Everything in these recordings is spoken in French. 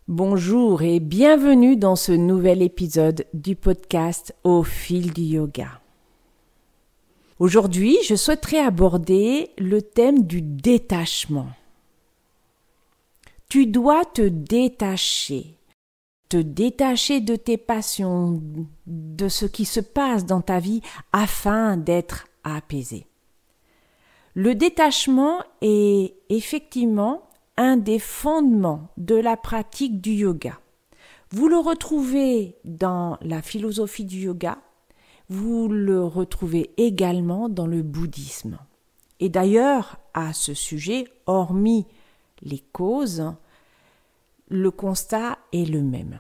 Bonjour et bienvenue dans ce nouvel épisode du podcast Au fil du yoga. Aujourd'hui, je souhaiterais aborder le thème du détachement. Tu dois te détacher de tes passions, de ce qui se passe dans ta vie afin d'être apaisé. Le détachement est effectivement un des fondements de la pratique du yoga. Vous le retrouvez dans la philosophie du yoga, vous le retrouvez également dans le bouddhisme. Et d'ailleurs, à ce sujet, hormis les causes, le constat est le même.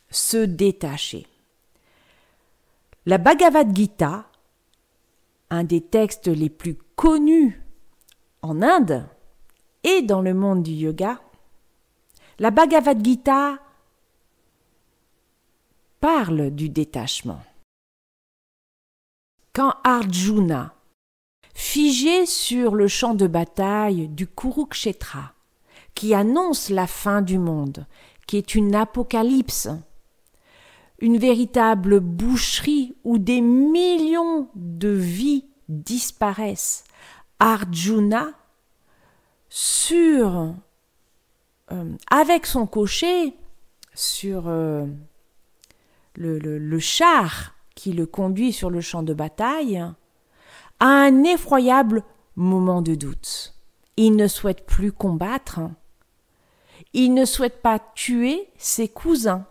Se détacher. La Bhagavad Gita, un des textes les plus connus en Inde, et dans le monde du yoga, la Bhagavad Gita parle du détachement. Quand Arjuna, figé sur le champ de bataille du Kurukshetra, qui annonce la fin du monde, qui est une apocalypse, une véritable boucherie où des millions de vies disparaissent, Arjuna, avec son cocher sur le char qui le conduit sur le champ de bataille, a un effroyable moment de doute. Il ne souhaite plus combattre, il ne souhaite pas tuer ses cousins,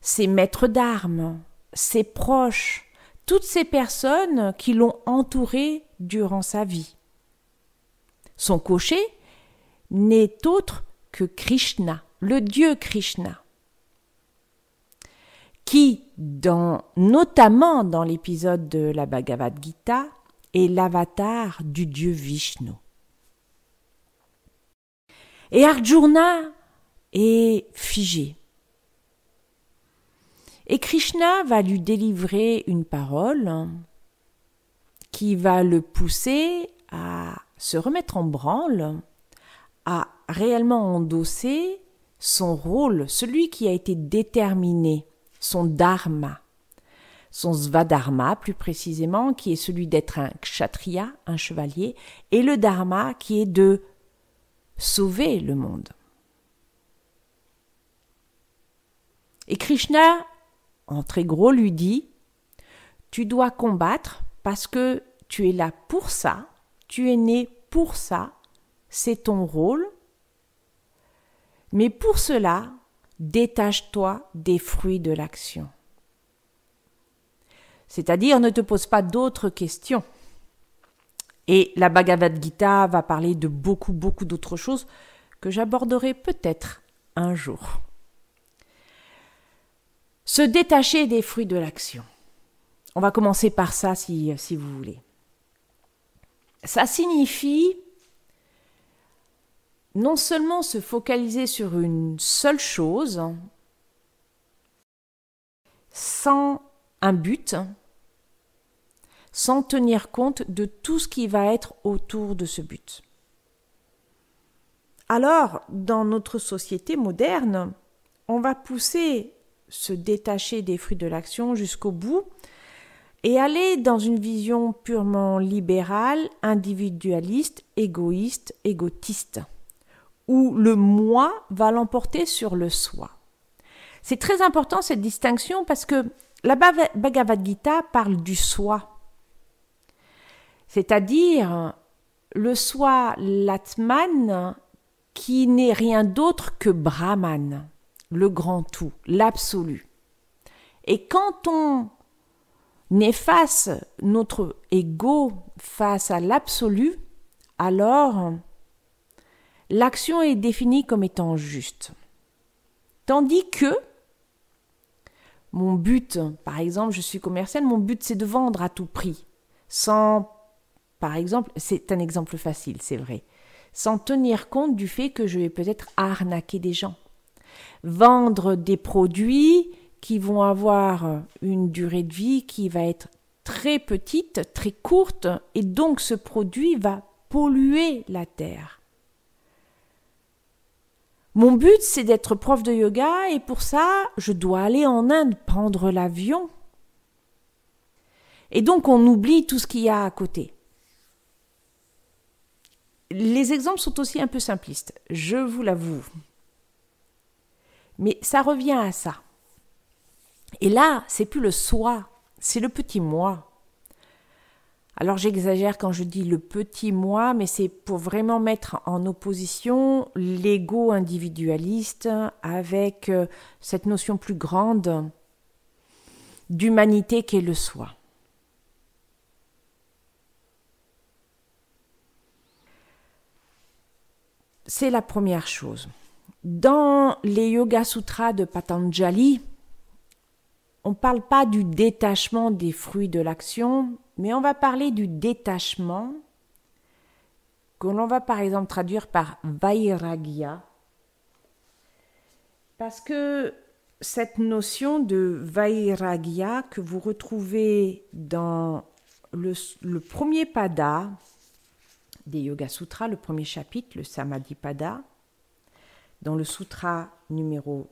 ses maîtres d'armes, ses proches, toutes ces personnes qui l'ont entouré durant sa vie. Son cocher n'est autre que Krishna, le dieu Krishna, qui, notamment dans l'épisode de la Bhagavad Gita, est l'avatar du dieu Vishnu. Et Arjuna est figé. Et Krishna va lui délivrer une parole qui va le pousser à se remettre en branle, à réellement endosser son rôle, celui qui a été déterminé, son dharma, son svadharma plus précisément, qui est celui d'être un kshatriya, un chevalier, et le dharma qui est de sauver le monde. Et Krishna, en très gros, lui dit « Tu dois combattre parce que tu es là pour ça, tu es né pour ça, c'est ton rôle, mais pour cela, détache-toi des fruits de l'action. » C'est-à-dire, ne te pose pas d'autres questions. Et la Bhagavad Gita va parler de beaucoup d'autres choses que j'aborderai peut-être un jour. Se détacher des fruits de l'action. On va commencer par ça si vous voulez. Ça signifie non seulement se focaliser sur une seule chose, sans un but, sans tenir compte de tout ce qui va être autour de ce but. Alors, dans notre société moderne, on va pousser se détacher des fruits de l'action jusqu'au bout et aller dans une vision purement libérale, individualiste, égoïste, égotiste, où le moi va l'emporter sur le soi. C'est très important cette distinction parce que la Bhagavad Gita parle du soi, c'est-à-dire le soi, l'Atman, qui n'est rien d'autre que Brahman, le grand tout, l'absolu. Et quand on efface notre ego face à l'absolu, alors l'action est définie comme étant juste. Tandis que mon but, par exemple, je suis commercial, mon but c'est de vendre à tout prix, sans, par exemple, c'est un exemple facile, c'est vrai, sans tenir compte du fait que je vais peut-être arnaquer des gens. Vendre des produits qui vont avoir une durée de vie qui va être très petite, très courte, et donc ce produit va polluer la terre. Mon but, c'est d'être prof de yoga et pour ça, je dois aller en Inde prendre l'avion. Et donc, on oublie tout ce qu'il y a à côté. Les exemples sont aussi un peu simplistes, je vous l'avoue. Mais ça revient à ça. Et là, c'est plus le soi, c'est le petit moi. Alors j'exagère quand je dis le petit moi, mais c'est pour vraiment mettre en opposition l'ego individualiste avec cette notion plus grande d'humanité qu'est le soi. C'est la première chose. Dans les Yoga Sutras de Patanjali, on ne parle pas du détachement des fruits de l'action, mais on va parler du détachement que l'on va par exemple traduire par Vairagya. Parce que cette notion de Vairagya que vous retrouvez dans le premier pada des Yoga Sutras, le premier chapitre, le Samadhipada, dans le sutra numéro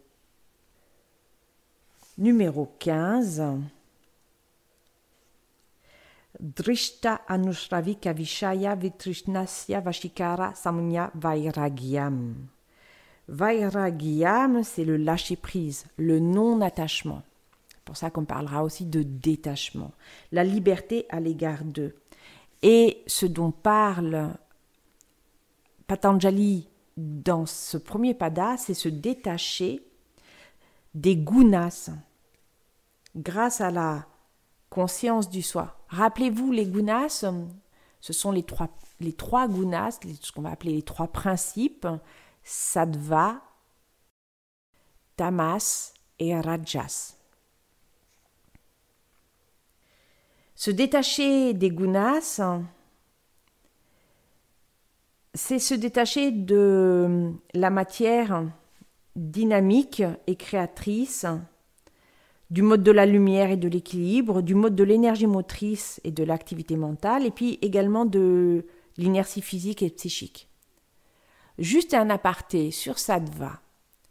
15, Drishta Anushravika Vishaya Vitrishnasya Vashikara Samanya Vairagyam. Vairagyam, c'est le lâcher-prise, le non-attachement. C'est pour ça qu'on parlera aussi de détachement, la liberté à l'égard d'eux. Et ce dont parle Patanjali dans ce premier pada, c'est se détacher des gunas grâce à la conscience du soi. Rappelez-vous, les gunas, ce sont les trois gunas, ce qu'on va appeler les trois principes, sattva, tamas et rajas. Se détacher des gunas, c'est se détacher de la matière dynamique et créatrice, du mode de la lumière et de l'équilibre, du mode de l'énergie motrice et de l'activité mentale, et puis également de l'inertie physique et psychique. Juste un aparté sur sattva.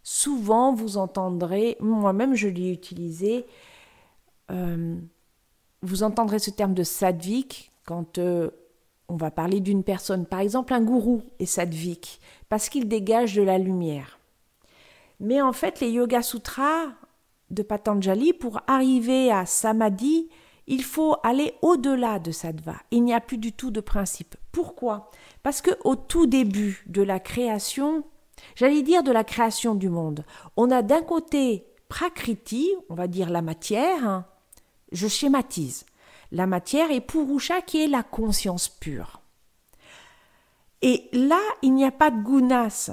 Souvent, vous entendrez, moi-même je l'ai utilisé, vous entendrez ce terme de sattvique quand on va parler d'une personne. Par exemple, un gourou est sattvique parce qu'il dégage de la lumière. Mais en fait, les Yoga Sutras de Patanjali, pour arriver à Samadhi, il faut aller au-delà de sattva. Il n'y a plus du tout de principe. Pourquoi ? Parce qu'au tout début de la création, j'allais dire de la création du monde, on a d'un côté Prakriti, on va dire la matière, je schématise, la matière et Purusha qui est la conscience pure. Et là, il n'y a pas de gunas.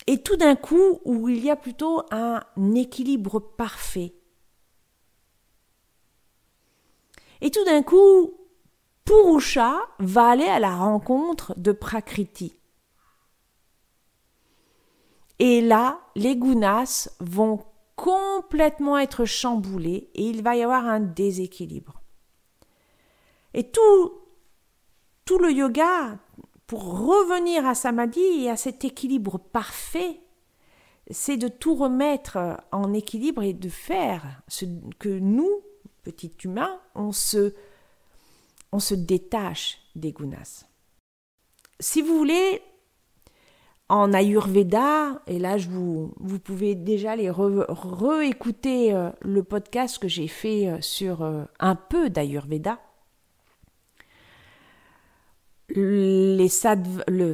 Et tout d'un coup, où il y a plutôt un équilibre parfait. Et tout d'un coup, Purusha va aller à la rencontre de Prakriti. Et là, les gunas vont complètement être chamboulés et il va y avoir un déséquilibre. Et tout le yoga, pour revenir à Samadhi et à cet équilibre parfait, c'est de tout remettre en équilibre et de faire ce que nous, petits humains, on se détache des gunas. Si vous voulez, en Ayurveda, et là vous pouvez déjà aller réécouter le podcast que j'ai fait sur un peu d'Ayurveda. Le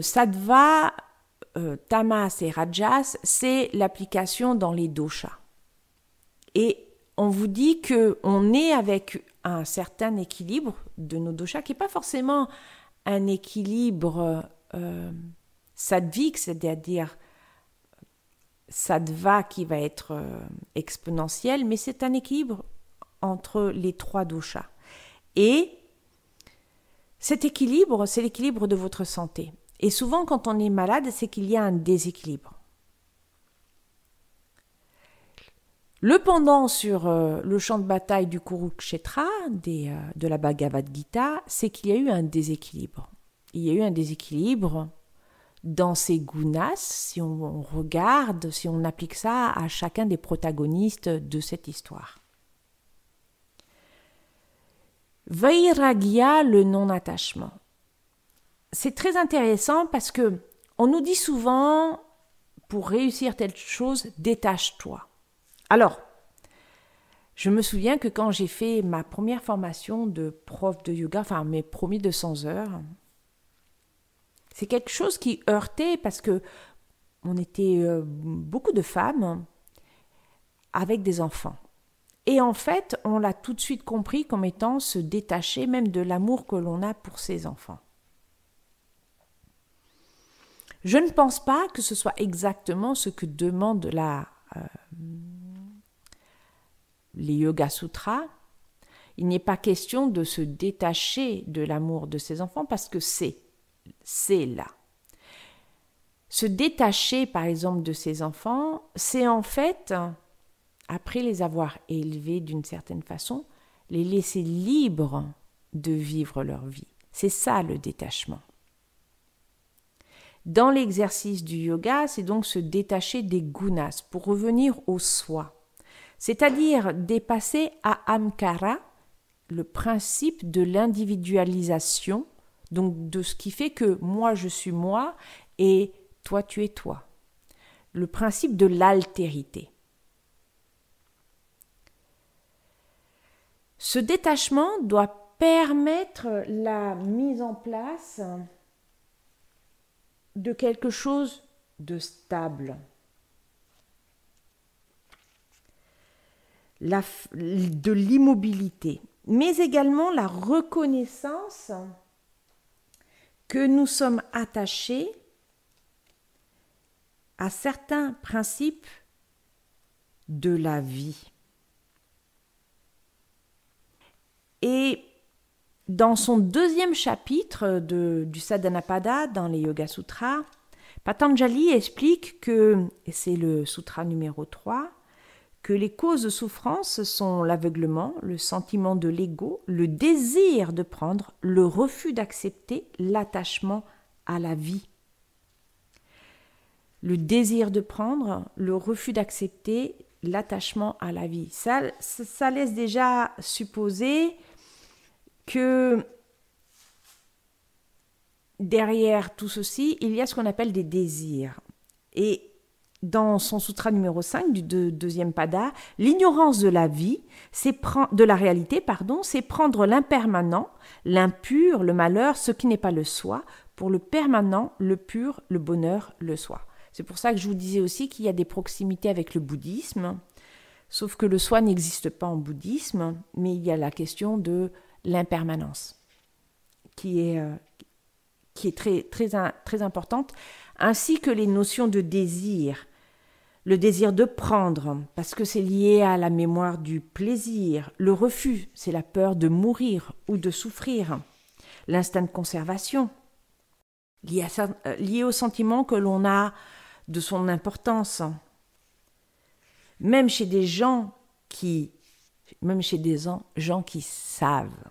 sattva, tamas et rajas, c'est l'application dans les doshas. Et on vous dit qu'on est avec un certain équilibre de nos doshas, qui n'est pas forcément un équilibre sattvique, c'est-à-dire sattva qui va être exponentiel, mais c'est un équilibre entre les trois doshas. Et cet équilibre, c'est l'équilibre de votre santé. Et souvent, quand on est malade, c'est qu'il y a un déséquilibre. Le pendant sur le champ de bataille du Kurukshetra, de la Bhagavad Gita, c'est qu'il y a eu un déséquilibre. Il y a eu un déséquilibre dans ces gunas si on regarde, si on applique ça à chacun des protagonistes de cette histoire. Vairagya, le non-attachement. C'est très intéressant parce que on nous dit souvent, pour réussir telle chose, détache-toi. Alors, je me souviens que quand j'ai fait ma première formation de prof de yoga, enfin mes premiers 200 heures, c'est quelque chose qui heurtait parce que on était beaucoup de femmes avec des enfants. Et en fait, on l'a tout de suite compris comme étant se détacher même de l'amour que l'on a pour ses enfants. Je ne pense pas que ce soit exactement ce que demande les Yoga Sutras. Il n'est pas question de se détacher de l'amour de ses enfants parce que c'est là. Se détacher, par exemple, de ses enfants, c'est en fait, après les avoir élevés d'une certaine façon, les laisser libres de vivre leur vie. C'est ça le détachement. Dans l'exercice du yoga, c'est donc se détacher des gunas pour revenir au soi, c'est-à-dire dépasser ahamkara, le principe de l'individualisation, donc de ce qui fait que moi je suis moi et toi tu es toi, le principe de l'altérité. Ce détachement doit permettre la mise en place de quelque chose de stable. De l'immobilité, mais également la reconnaissance que nous sommes attachés à certains principes de la vie. Et dans son deuxième chapitre du Sadhanapada dans les Yoga Sutras, Patanjali explique que, et c'est le sutra numéro 3, que les causes de souffrance sont l'aveuglement, le sentiment de l'ego, le désir de prendre, le refus d'accepter, l'attachement à la vie. Le désir de prendre, le refus d'accepter, l'attachement à la vie. Ça laisse déjà supposer que derrière tout ceci, il y a ce qu'on appelle des désirs. Et dans son sutra numéro 5 du deuxième pada, l'ignorance de la vie, de la réalité, c'est prendre l'impermanent, l'impur, le malheur, ce qui n'est pas le soi, pour le permanent, le pur, le bonheur, le soi. C'est pour ça que je vous disais aussi qu'il y a des proximités avec le bouddhisme, sauf que le soi n'existe pas en bouddhisme, mais il y a la question de l'impermanence, qui est très, très, très importante, ainsi que les notions de désir, le désir de prendre, parce que c'est lié à la mémoire du plaisir, le refus, c'est la peur de mourir ou de souffrir, l'instinct de conservation, lié au sentiment que l'on a de son importance, même chez des gens qui savent.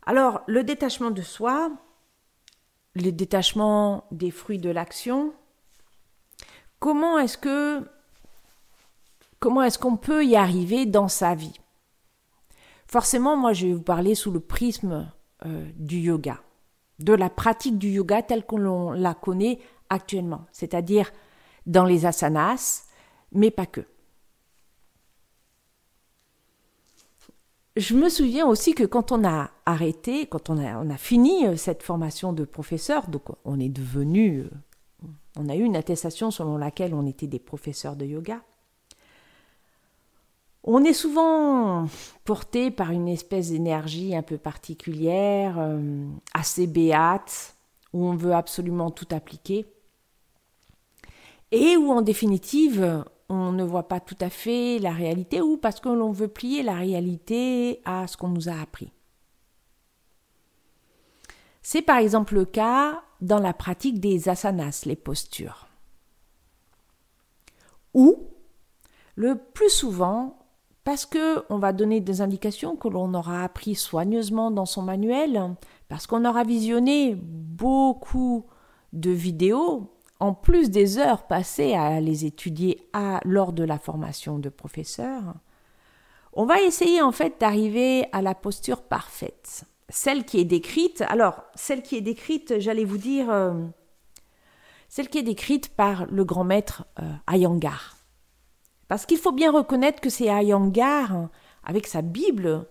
Alors, le détachement de soi, le détachement des fruits de l'action, comment est-ce qu'on peut y arriver dans sa vie? Forcément, moi, je vais vous parler sous le prisme du yoga, de la pratique du yoga telle qu'on la connaît actuellement, c'est-à-dire dans les asanas, mais pas que. Je me souviens aussi que quand on a arrêté, quand on a fini cette formation de professeur, donc on a eu une attestation selon laquelle on était des professeurs de yoga, on est souvent porté par une espèce d'énergie un peu particulière, assez béate, où on veut absolument tout appliquer, et où en définitive, on ne voit pas tout à fait la réalité, ou parce que l'on veut plier la réalité à ce qu'on nous a appris. C'est par exemple le cas dans la pratique des asanas, les postures, où le plus souvent, parce qu'on va donner des indications que l'on aura appris soigneusement dans son manuel, parce qu'on aura visionné beaucoup de vidéos, en plus des heures passées à les étudier lors de la formation de professeur. On va essayer en fait d'arriver à la posture parfaite, celle qui est décrite. Alors, celle qui est décrite, j'allais vous dire, celle qui est décrite par le grand maître Iyengar. Parce qu'il faut bien reconnaître que c'est Iyengar, avec sa Bible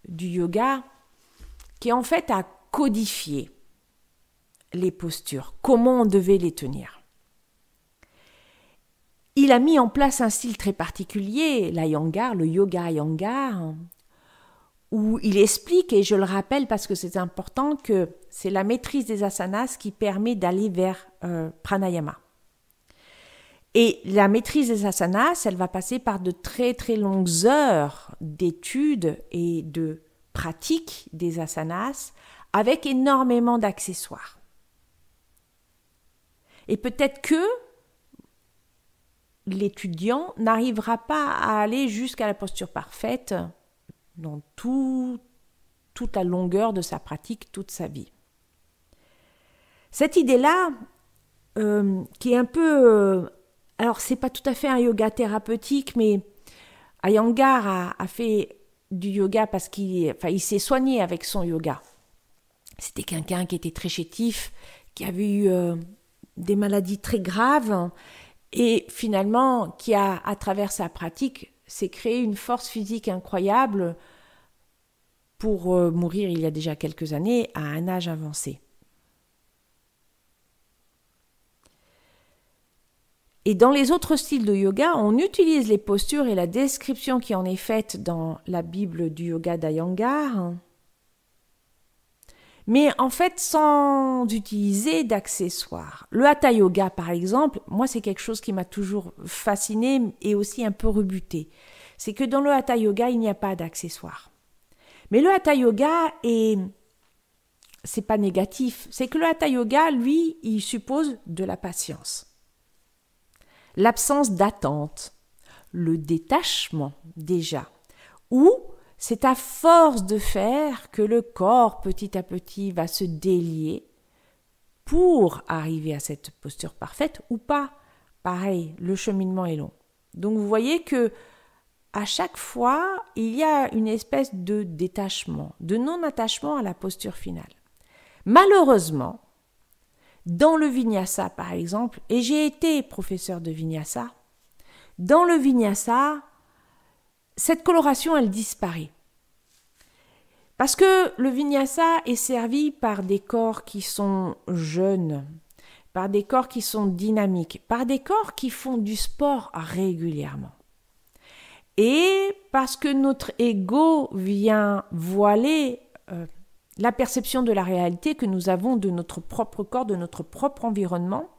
du yoga, qui en fait a codifié les postures, comment on devait les tenir. Il a mis en place un style très particulier, l'Iyengar, le yoga Iyengar, où il explique, et je le rappelle parce que c'est important, que c'est la maîtrise des asanas qui permet d'aller vers pranayama. Et la maîtrise des asanas, elle va passer par de très très longues heures d'études et de pratique des asanas avec énormément d'accessoires. Et peut-être que l'étudiant n'arrivera pas à aller jusqu'à la posture parfaite dans toute la longueur de sa pratique, toute sa vie. Cette idée-là, qui est un peu... alors, c'est pas tout à fait un yoga thérapeutique, mais Iyengar a fait du yoga parce qu'il s'est soigné avec son yoga. C'était quelqu'un qui était très chétif, qui avait eu des maladies très graves et finalement qui a, à travers sa pratique, s'est créé une force physique incroyable pour mourir il y a déjà quelques années à un âge avancé. Et dans les autres styles de yoga, on utilise les postures et la description qui en est faite dans la Bible du yoga d'Iyengar, mais en fait sans utiliser d'accessoires. Le Hatha Yoga, par exemple, moi c'est quelque chose qui m'a toujours fasciné et aussi un peu rebuté. C'est que dans le Hatha Yoga, il n'y a pas d'accessoires. Mais le Hatha Yoga c'est pas négatif, c'est que le Hatha Yoga, lui, il suppose de la patience. L'absence d'attente, le détachement déjà, ou c'est à force de faire que le corps petit à petit va se délier pour arriver à cette posture parfaite ou pas. Pareil, le cheminement est long. Donc vous voyez que à chaque fois, il y a une espèce de détachement, de non-attachement à la posture finale. Malheureusement, dans le vinyasa, par exemple, et j'ai été professeur de vinyasa, dans le vinyasa, cette coloration, elle disparaît. Parce que le vinyasa est servi par des corps qui sont jeunes, par des corps qui sont dynamiques, par des corps qui font du sport régulièrement. Et parce que notre ego vient voiler la perception de la réalité que nous avons de notre propre corps, de notre propre environnement,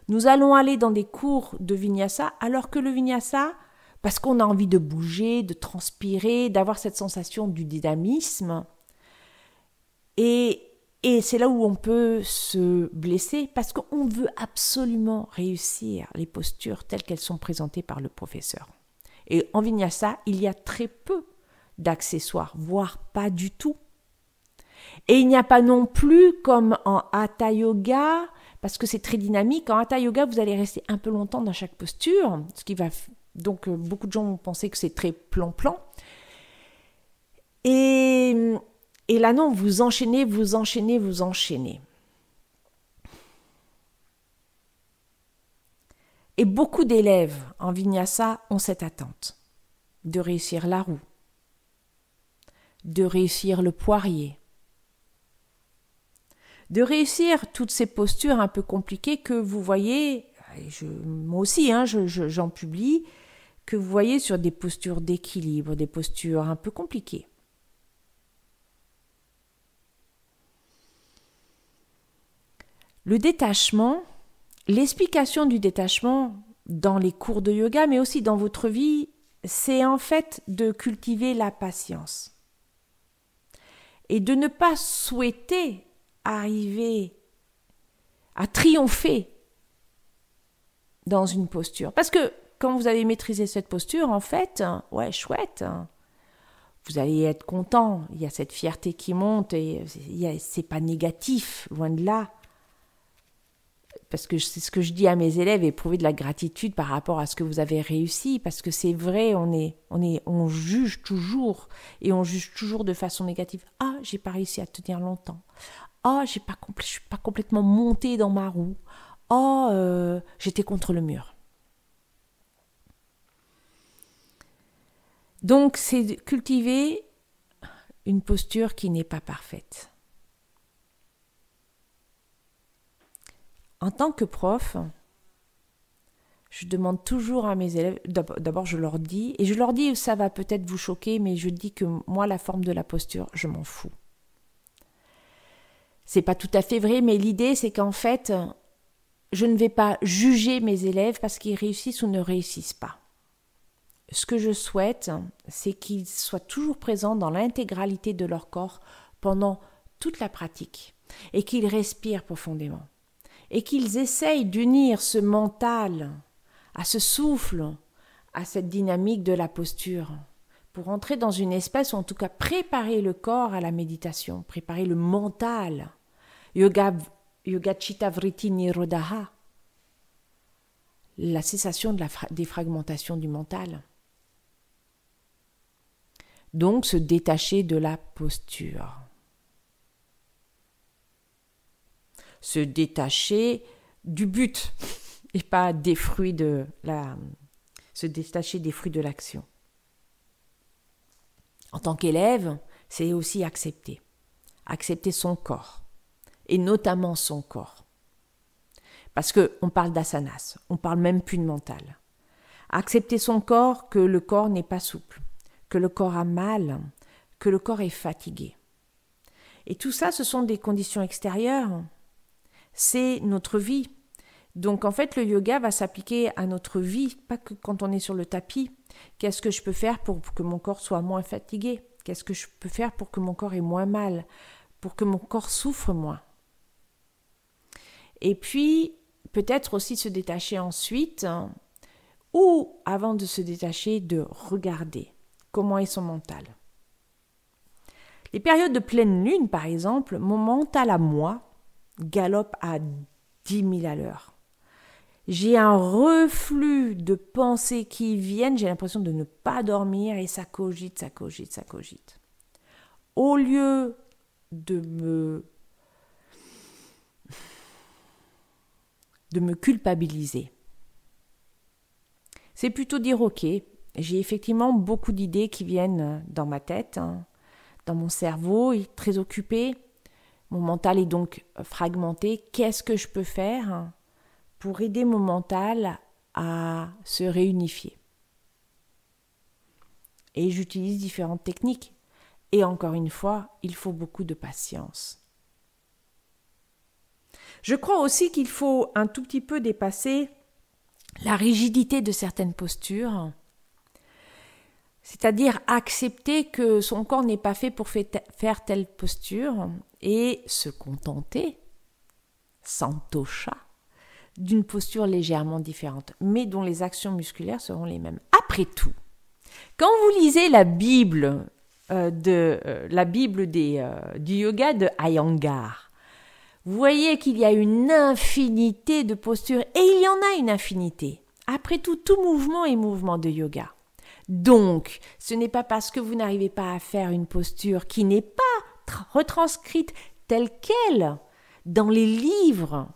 nous allons aller dans des cours de vinyasa, alors que le vinyasa, parce qu'on a envie de bouger, de transpirer, d'avoir cette sensation du dynamisme, et c'est là où on peut se blesser, parce qu'on veut absolument réussir les postures telles qu'elles sont présentées par le professeur. Et en vinyasa, il y a très peu d'accessoires, voire pas du tout. Et il n'y a pas non plus comme en Hatha Yoga, parce que c'est très dynamique. En Hatha Yoga, vous allez rester un peu longtemps dans chaque posture, ce qui va donc beaucoup de gens vont penser que c'est très plan-plan. Et là non, vous enchaînez. Et beaucoup d'élèves en vinyasa ont cette attente de réussir la roue, de réussir le poirier, de réussir toutes ces postures un peu compliquées que vous voyez, moi aussi j'en publie, que vous voyez sur des postures d'équilibre, des postures un peu compliquées. Le détachement, l'explication du détachement dans les cours de yoga, mais aussi dans votre vie, c'est en fait de cultiver la patience et de ne pas souhaiter arriver à triompher dans une posture. Parce que quand vous avez maîtrisé cette posture, en fait, ouais, chouette, vous allez être content. Il y a cette fierté qui monte et c'est pas négatif, loin de là. Parce que c'est ce que je dis à mes élèves, éprouver de la gratitude par rapport à ce que vous avez réussi, parce que c'est vrai, on juge toujours, et on juge toujours de façon négative. Ah, j'ai pas réussi à tenir longtemps. Ah, je suis pas complètement montée dans ma roue. Ah, j'étais contre le mur. Donc, c'est cultiver une posture qui n'est pas parfaite. En tant que prof, je demande toujours à mes élèves, d'abord je leur dis, et je leur dis, ça va peut-être vous choquer, mais je dis que moi, la forme de la posture, je m'en fous. C'est pas tout à fait vrai, mais l'idée, c'est qu'en fait, je ne vais pas juger mes élèves parce qu'ils réussissent ou ne réussissent pas. Ce que je souhaite, c'est qu'ils soient toujours présents dans l'intégralité de leur corps pendant toute la pratique et qu'ils respirent profondément. Et qu'ils essayent d'unir ce mental à ce souffle, à cette dynamique de la posture, pour entrer dans une espèce, ou en tout cas préparer le corps à la méditation, préparer le mental. Yoga Chitta Vritti Nirodha, la cessation de des fragmentations du mental. Donc se détacher de la posture. Se détacher du but et pas des fruits se détacher des fruits de l'action. En tant qu'élève, c'est aussi accepter son corps et notamment son corps. Parce que on parle d'asanas, on parle même plus de mental. Accepter son corps, que le corps n'est pas souple, que le corps a mal, que le corps est fatigué. Et tout ça, ce sont des conditions extérieures. C'est notre vie. Donc en fait, le yoga va s'appliquer à notre vie, pas que quand on est sur le tapis. Qu'est-ce que je peux faire pour que mon corps soit moins fatigué? Qu'est-ce que je peux faire pour que mon corps ait moins mal? Pour que mon corps souffre moins? Et puis, peut-être aussi se détacher ensuite, ou avant de se détacher, de regarder comment est son mental. Les périodes de pleine lune, par exemple, mon mental à moi galope à 10 000 à l'heure. J'ai un reflux de pensées qui viennent, j'ai l'impression de ne pas dormir et ça cogite, ça cogite, ça cogite. Au lieu de me culpabiliser, c'est plutôt dire ok, j'ai effectivement beaucoup d'idées qui viennent dans ma tête, dans mon cerveau, il est très occupé. Mon mental est donc fragmenté. Qu'est-ce que je peux faire pour aider mon mental à se réunifier? Et j'utilise différentes techniques. Et encore une fois, il faut beaucoup de patience. Je crois aussi qu'il faut un tout petit peu dépasser la rigidité de certaines postures, c'est-à-dire accepter que son corps n'est pas fait pour faire telle posture et se contenter, santosha, d'une posture légèrement différente, mais dont les actions musculaires seront les mêmes. Après tout, quand vous lisez la Bible, du yoga de Iyengar, vous voyez qu'il y a une infinité de postures, et il y en a une infinité. Après tout mouvement est mouvement de yoga. Donc, ce n'est pas parce que vous n'arrivez pas à faire une posture qui n'est pas retranscrite telle qu'elle dans les livres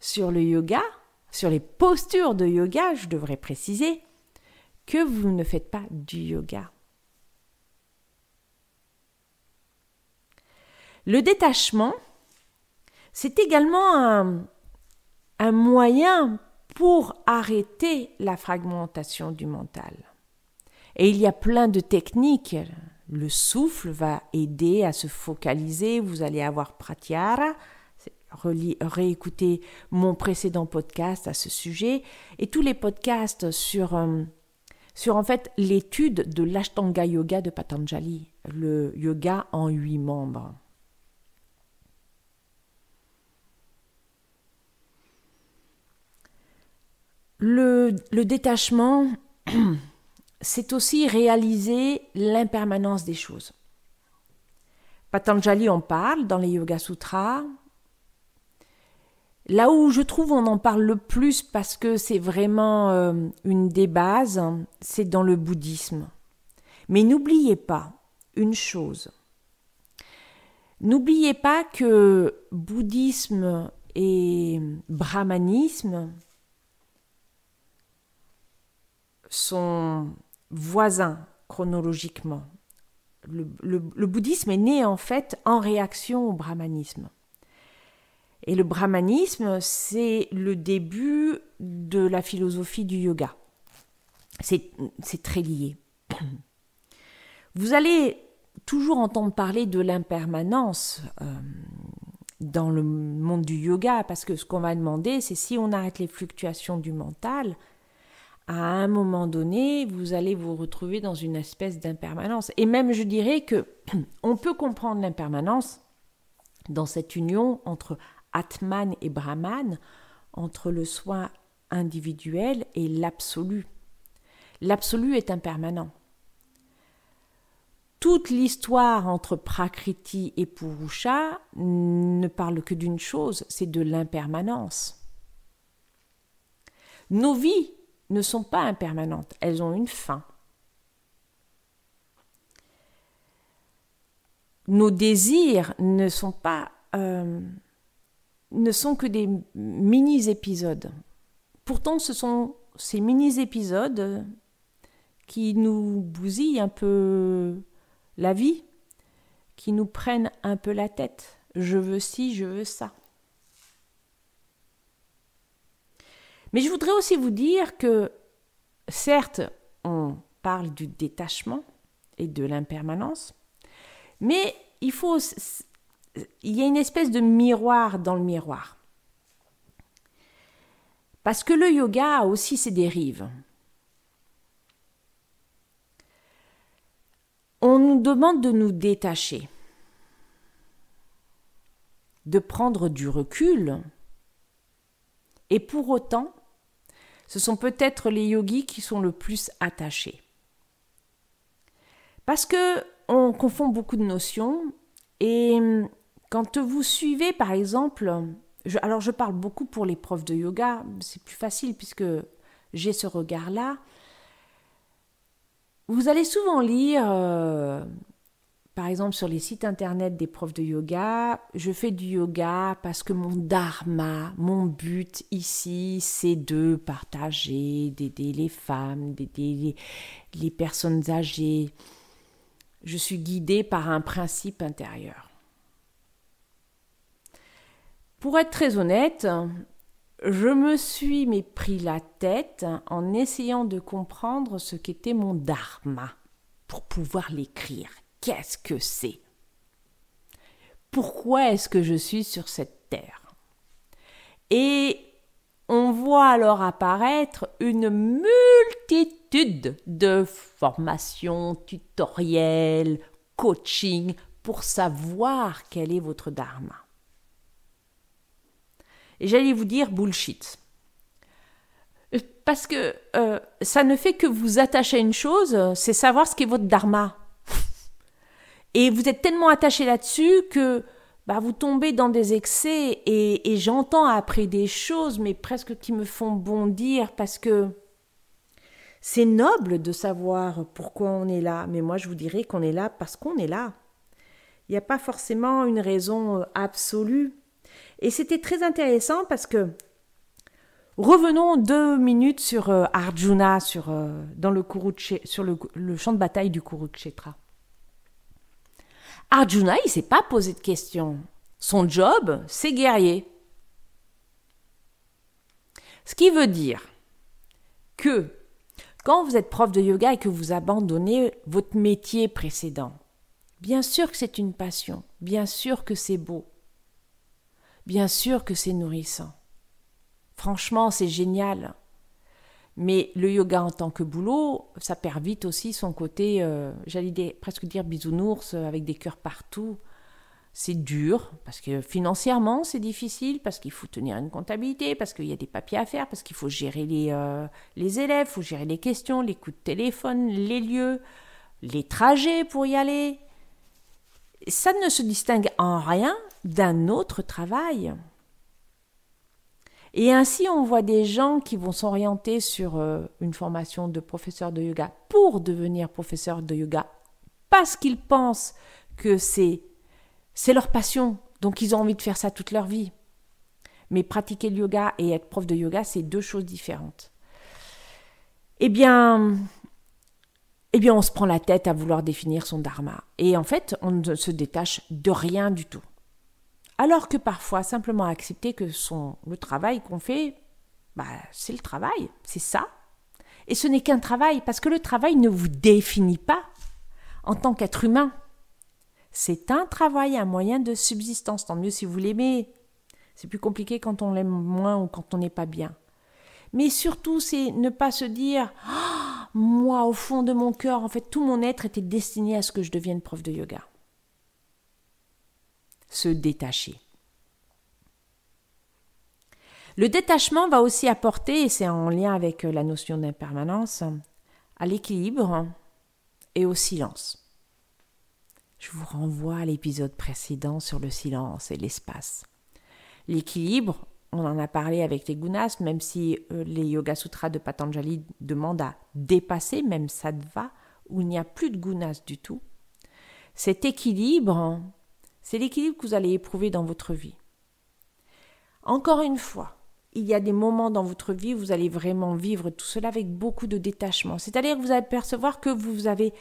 sur le yoga, sur les postures de yoga, je devrais préciser, que vous ne faites pas du yoga. Le détachement, c'est également un moyen pour arrêter la fragmentation du mental. Et il y a plein de techniques. Le souffle va aider à se focaliser. Vous allez avoir pratyahara. Réécoutez mon précédent podcast à ce sujet. Et tous les podcasts sur en fait l'étude de l'Ashtanga Yoga de Patanjali, le yoga en 8 membres. Le détachement, c'est aussi réaliser l'impermanence des choses. Patanjali en parle dans les Yoga Sutras. Là où je trouve on en parle le plus parce que c'est vraiment une des bases, c'est dans le bouddhisme. Mais n'oubliez pas une chose. N'oubliez pas que bouddhisme et brahmanisme sont voisins chronologiquement. Le bouddhisme est né en fait en réaction au brahmanisme. Et le brahmanisme, c'est le début de la philosophie du yoga. C'est très lié. Vous allez toujours entendre parler de l'impermanence dans le monde du yoga, parce que ce qu'on va demander, c'est si on arrête les fluctuations du mental, à un moment donné, vous allez vous retrouver dans une espèce d'impermanence. Et même, je dirais que on peut comprendre l'impermanence dans cette union entre Atman et Brahman, entre le soi individuel et l'absolu. L'absolu est impermanent. Toute l'histoire entre Prakriti et Purusha ne parle que d'une chose, c'est de l'impermanence. Nos vies ne sont pas impermanentes, elles ont une fin. Nos désirs ne sont que des mini-épisodes. Pourtant, ce sont ces mini-épisodes qui nous bousillent un peu la vie, qui nous prennent un peu la tête. Je veux ci, je veux ça. Mais je voudrais aussi vous dire que, certes, on parle du détachement et de l'impermanence, mais il y a une espèce de miroir dans le miroir. Parce que le yoga a aussi ses dérives. On nous demande de nous détacher, de prendre du recul, et pour autant, ce sont peut-être les yogis qui sont le plus attachés. Parce que on confond beaucoup de notions, et quand vous suivez, par exemple, alors je parle beaucoup pour les profs de yoga, c'est plus facile puisque j'ai ce regard-là. Vous allez souvent lire, par exemple sur les sites internet des profs de yoga, je fais du yoga parce que mon dharma, mon but ici, c'est de partager, d'aider les femmes, d'aider les personnes âgées. Je suis guidée par un principe intérieur. Pour être très honnête, je me suis pris la tête en essayant de comprendre ce qu'était mon dharma pour pouvoir l'écrire. Qu'est-ce que c'est? Pourquoi est-ce que je suis sur cette terre? Et on voit alors apparaître une multitude de formations, tutoriels, coaching pour savoir quel est votre dharma. Et j'allais vous dire bullshit. Parce que ça ne fait que vous attacher à une chose, c'est savoir ce qu'est votre dharma. Et vous êtes tellement attaché là-dessus que vous tombez dans des excès et j'entends après des choses, mais presque qui me font bondir parce que c'est noble de savoir pourquoi on est là. Mais moi, je vous dirais qu'on est là parce qu'on est là. Il n'y a pas forcément une raison absolue. Et c'était très intéressant parce que revenons 2 minutes sur Arjuna, sur le champ de bataille du Kurukshetra. Arjuna, il ne s'est pas posé de questions. Son job, c'est guerrier. Ce qui veut dire que quand vous êtes prof de yoga et que vous abandonnez votre métier précédent, bien sûr que c'est une passion, bien sûr que c'est beau, bien sûr que c'est nourrissant. Franchement, c'est génial. Mais le yoga en tant que boulot, ça perd vite aussi son côté, presque dire bisounours, avec des cœurs partout. c'est dur, parce que financièrement, c'est difficile, parce qu'il faut tenir une comptabilité, parce qu'il y a des papiers à faire, parce qu'il faut gérer les élèves, il faut gérer les questions, les coups de téléphone, les lieux, les trajets pour y aller. Ça ne se distingue en rien d'un autre travail. Et ainsi, on voit des gens qui vont s'orienter sur une formation de professeur de yoga pour devenir professeur de yoga, parce qu'ils pensent que c'est leur passion, donc ils ont envie de faire ça toute leur vie. Mais pratiquer le yoga et être prof de yoga, c'est deux choses différentes. Eh bien, on se prend la tête à vouloir définir son dharma. Et en fait, on ne se détache de rien du tout. Alors que parfois, simplement accepter que le travail qu'on fait, c'est le travail, c'est ça. Et ce n'est qu'un travail, parce que le travail ne vous définit pas en tant qu'être humain. C'est un travail, un moyen de subsistance. Tant mieux si vous l'aimez. C'est plus compliqué quand on l'aime moins ou quand on n'est pas bien. Mais surtout, c'est ne pas se dire « moi, au fond de mon cœur, en fait, tout mon être était destiné à ce que je devienne prof de yoga. » Se détacher. Le détachement va aussi apporter, et c'est en lien avec la notion d'impermanence, à l'équilibre et au silence. Je vous renvoie à l'épisode précédent sur le silence et l'espace. L'équilibre, on en a parlé avec les gunas, même si les Yoga Sutras de Patanjali demandent à dépasser, même sattva, où il n'y a plus de gunas du tout. Cet équilibre, c'est l'équilibre que vous allez éprouver dans votre vie. Encore une fois, il y a des moments dans votre vie où vous allez vraiment vivre tout cela avec beaucoup de détachement. C'est-à-dire que vous allez percevoir que vous avez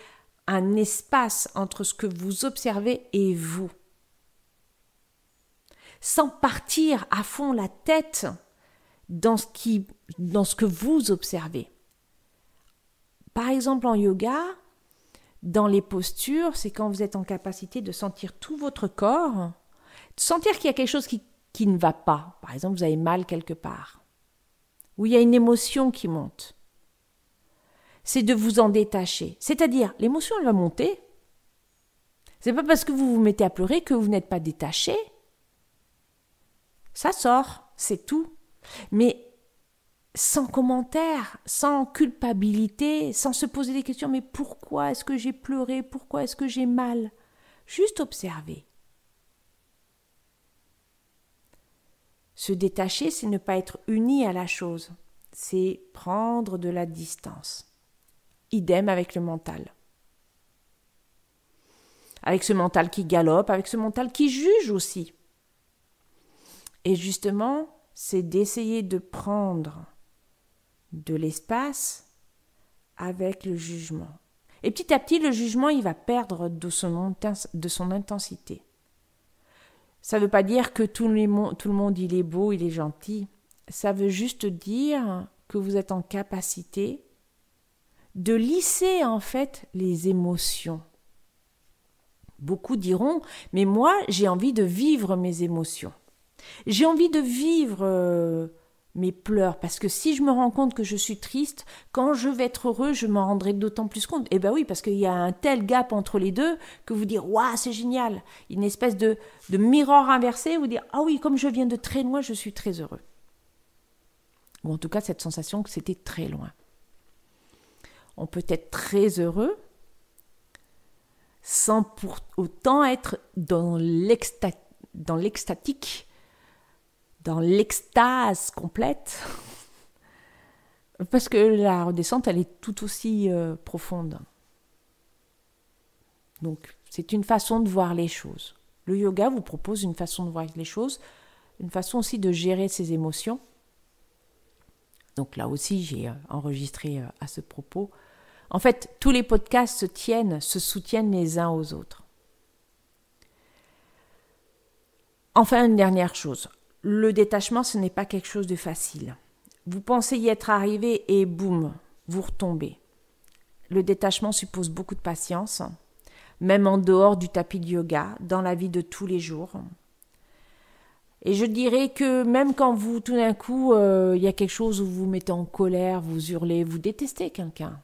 un espace entre ce que vous observez et vous. Sans partir à fond la tête dans ce que vous observez. Par exemple, en yoga, dans les postures, c'est quand vous êtes en capacité de sentir tout votre corps, de sentir qu'il y a quelque chose qui ne va pas. Par exemple, vous avez mal quelque part, ou il y a une émotion qui monte. C'est de vous en détacher. C'est-à-dire, l'émotion, elle va monter. C'est pas parce que vous vous mettez à pleurer que vous n'êtes pas détaché. Ça sort, c'est tout. Mais sans commentaire, sans culpabilité, sans se poser des questions. Mais pourquoi est-ce que j'ai pleuré? Pourquoi est-ce que j'ai mal? Juste observer. Se détacher, c'est ne pas être uni à la chose. C'est prendre de la distance. Idem avec le mental. Avec ce mental qui galope, avec ce mental qui juge aussi. Et justement, c'est d'essayer de prendre de l'espace avec le jugement. Et petit à petit, le jugement, il va perdre de son intensité. Ça ne veut pas dire que tout le monde, il est beau, il est gentil. Ça veut juste dire que vous êtes en capacité de lisser en fait les émotions. Beaucoup diront, mais moi j'ai envie de vivre mes émotions. J'ai envie de vivre mes pleurs, parce que si je me rends compte que je suis triste, quand je vais être heureux, je m'en rendrai d'autant plus compte. Eh bien oui, parce qu'il y a un tel gap entre les deux que vous dire « Waouh, c'est génial !» Une espèce de miroir inversé, vous dire « Ah oui, comme je viens de très loin, je suis très heureux. » Ou en tout cas, cette sensation que c'était très loin. On peut être très heureux sans pour autant être dans l'extatique, dans l'extase complète, parce que la redescente, elle est tout aussi profonde. Donc, c'est une façon de voir les choses. Le yoga vous propose une façon de voir les choses, une façon aussi de gérer ses émotions. Donc là aussi, j'ai enregistré à ce propos. En fait, tous les podcasts se soutiennent les uns aux autres. Enfin, une dernière chose. Le détachement, ce n'est pas quelque chose de facile. Vous pensez y être arrivé et boum, vous retombez. Le détachement suppose beaucoup de patience, même en dehors du tapis de yoga, dans la vie de tous les jours. Et je dirais que même quand vous, tout d'un coup, il y a quelque chose où vous vous mettez en colère, vous hurlez, vous détestez quelqu'un,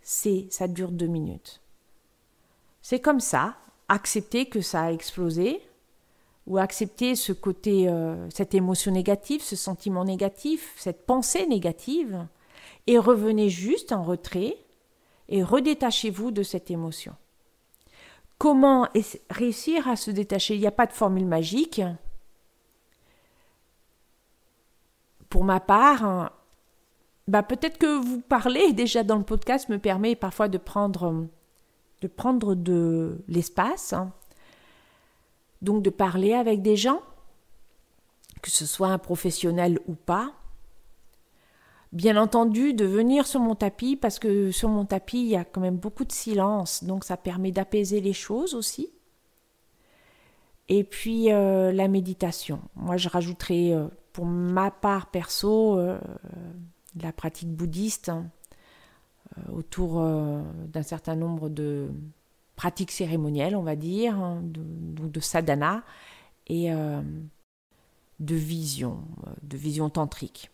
ça dure 2 minutes. C'est comme ça. accepter que ça a explosé, ou accepter ce côté, cette émotion négative, ce sentiment négatif, cette pensée négative, et revenez juste en retrait et redétachez-vous de cette émotion. Comment réussir à se détacher? Il n'y a pas de formule magique. Pour ma part, peut-être que vous parlez déjà dans le podcast me permet parfois de prendre de l'espace, donc de parler avec des gens, que ce soit un professionnel ou pas. Bien entendu, de venir sur mon tapis, parce que sur mon tapis, il y a quand même beaucoup de silence, donc ça permet d'apaiser les choses aussi. Et puis la méditation. Moi, je rajouterai, pour ma part perso, la pratique bouddhiste autour d'un certain nombre de pratiques cérémonielles, on va dire, de sadhana et de vision tantrique.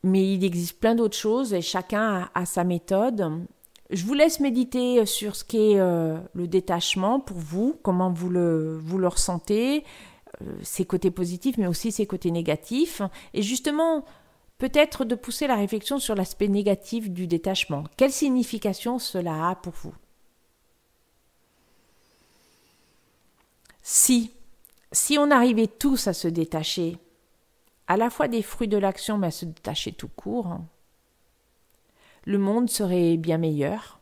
Mais il existe plein d'autres choses et chacun a sa méthode. Je vous laisse méditer sur ce qu'est le détachement pour vous, comment vous le ressentez, ses côtés positifs mais aussi ses côtés négatifs. Et justement, peut-être de pousser la réflexion sur l'aspect négatif du détachement. Quelle signification cela a pour vous? Si on arrivait tous à se détacher, à la fois des fruits de l'action, mais à se détacher tout court, le monde serait bien meilleur.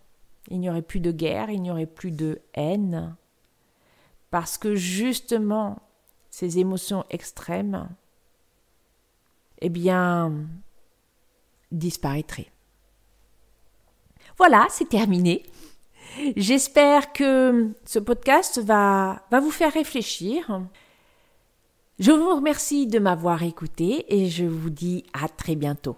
Il n'y aurait plus de guerre, il n'y aurait plus de haine. Parce que justement, ces émotions extrêmes, disparaîtraient. Voilà, c'est terminé. J'espère que ce podcast va vous faire réfléchir. Je vous remercie de m'avoir écouté et je vous dis à très bientôt.